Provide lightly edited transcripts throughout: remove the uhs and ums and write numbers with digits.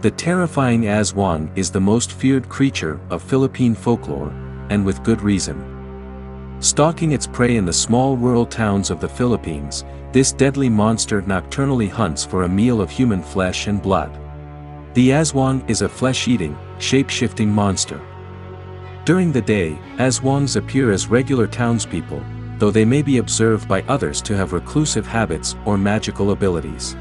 The terrifying aswang is the most feared creature of Philippine folklore, and with good reason. Stalking its prey in the small rural towns of the Philippines, this deadly monster nocturnally hunts for a meal of human flesh and blood. The aswang is a flesh-eating, shape-shifting monster. During the day, aswangs appear as regular townspeople, though they may be observed by others to have reclusive habits or magical abilities.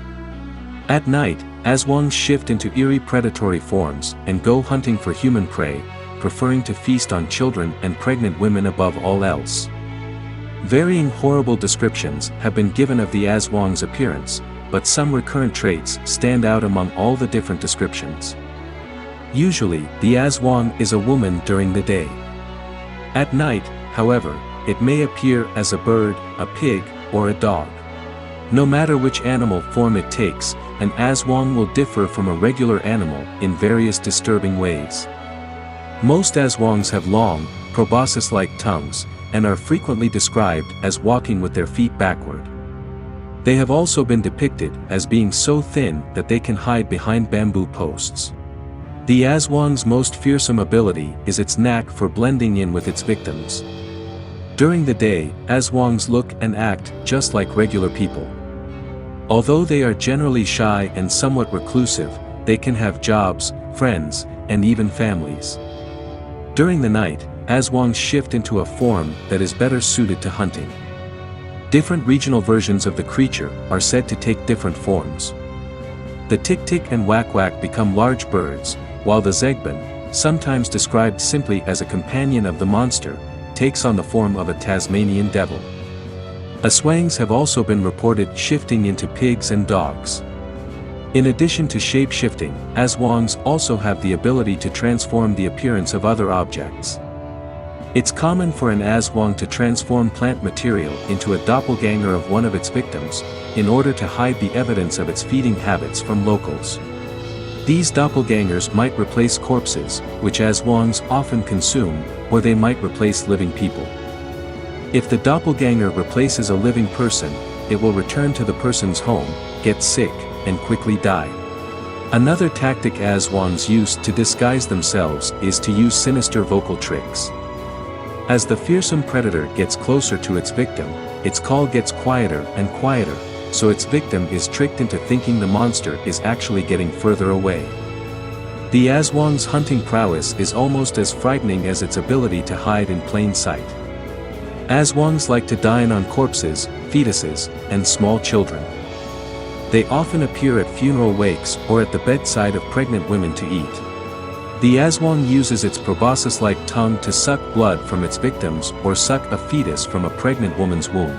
At night, aswangs shift into eerie predatory forms and go hunting for human prey, preferring to feast on children and pregnant women above all else. Varying horrible descriptions have been given of the aswang's appearance, but some recurrent traits stand out among all the different descriptions. Usually, the aswang is a woman during the day. At night, however, it may appear as a bird, a pig, or a dog. No matter which animal form it takes, an aswang will differ from a regular animal in various disturbing ways. Most aswangs have long, proboscis-like tongues, and are frequently described as walking with their feet backward. They have also been depicted as being so thin that they can hide behind bamboo posts. The aswang's most fearsome ability is its knack for blending in with its victims. During the day, aswangs look and act just like regular people. Although they are generally shy and somewhat reclusive, they can have jobs, friends, and even families. During the night, aswangs shift into a form that is better suited to hunting. Different regional versions of the creature are said to take different forms. The tik-tik and wak-wak become large birds, while the zegban, sometimes described simply as a companion of the monster, takes on the form of a Tasmanian devil. Aswangs have also been reported shifting into pigs and dogs. In addition to shape-shifting, aswangs also have the ability to transform the appearance of other objects. It's common for an aswang to transform plant material into a doppelganger of one of its victims, in order to hide the evidence of its feeding habits from locals. These doppelgangers might replace corpses, which aswangs often consume, or they might replace living people. If the doppelganger replaces a living person, it will return to the person's home, get sick, and quickly die. Another tactic aswangs use to disguise themselves is to use sinister vocal tricks. As the fearsome predator gets closer to its victim, its call gets quieter and quieter, so its victim is tricked into thinking the monster is actually getting further away. The aswang's hunting prowess is almost as frightening as its ability to hide in plain sight. Aswangs like to dine on corpses, fetuses, and small children. They often appear at funeral wakes or at the bedside of pregnant women to eat. The aswang uses its proboscis-like tongue to suck blood from its victims or suck a fetus from a pregnant woman's womb.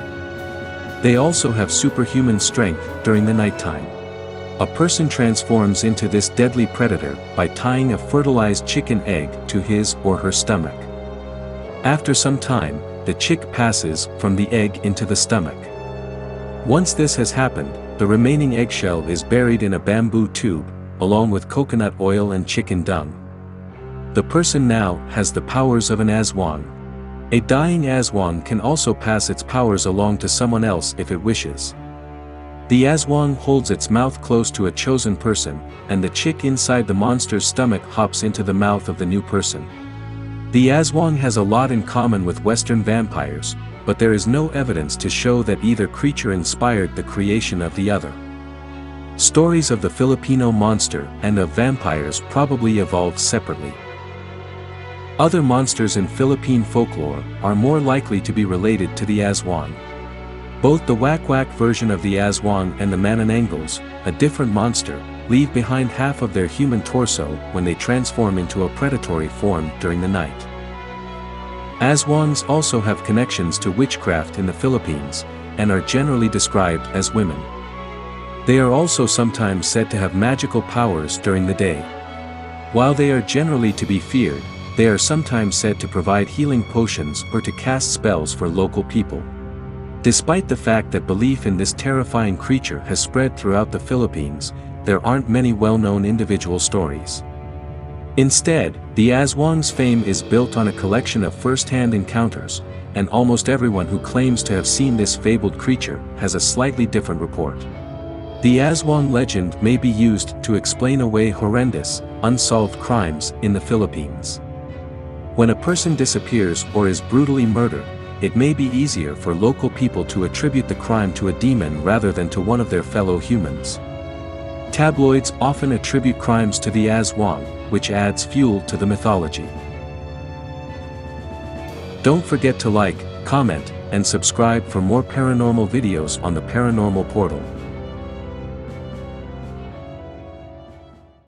They also have superhuman strength during the nighttime. A person transforms into this deadly predator by tying a fertilized chicken egg to his or her stomach. After some time, the chick passes from the egg into the stomach. Once this has happened, the remaining eggshell is buried in a bamboo tube, along with coconut oil and chicken dung. The person now has the powers of an aswang. A dying aswang can also pass its powers along to someone else if it wishes. The aswang holds its mouth close to a chosen person, and the chick inside the monster's stomach hops into the mouth of the new person. The aswang has a lot in common with Western vampires, but there is no evidence to show that either creature inspired the creation of the other. Stories of the Filipino monster and of vampires probably evolved separately. Other monsters in Philippine folklore are more likely to be related to the aswang. Both the wak-wak version of the aswang and the mananangals, a different monster, leave behind half of their human torso when they transform into a predatory form during the night. Aswangs also have connections to witchcraft in the Philippines, and are generally described as women. They are also sometimes said to have magical powers during the day. While they are generally to be feared, they are sometimes said to provide healing potions or to cast spells for local people. Despite the fact that belief in this terrifying creature has spread throughout the Philippines, there aren't many well-known individual stories. Instead, the aswang's fame is built on a collection of first-hand encounters, and almost everyone who claims to have seen this fabled creature has a slightly different report. The Aswang legend may be used to explain away horrendous, unsolved crimes in the Philippines. When a person disappears or is brutally murdered, it may be easier for local people to attribute the crime to a demon rather than to one of their fellow humans. Tabloids often attribute crimes to the Aswang, which adds fuel to the mythology. Don't forget to like, comment, and subscribe for more paranormal videos on the Paranormal Portal.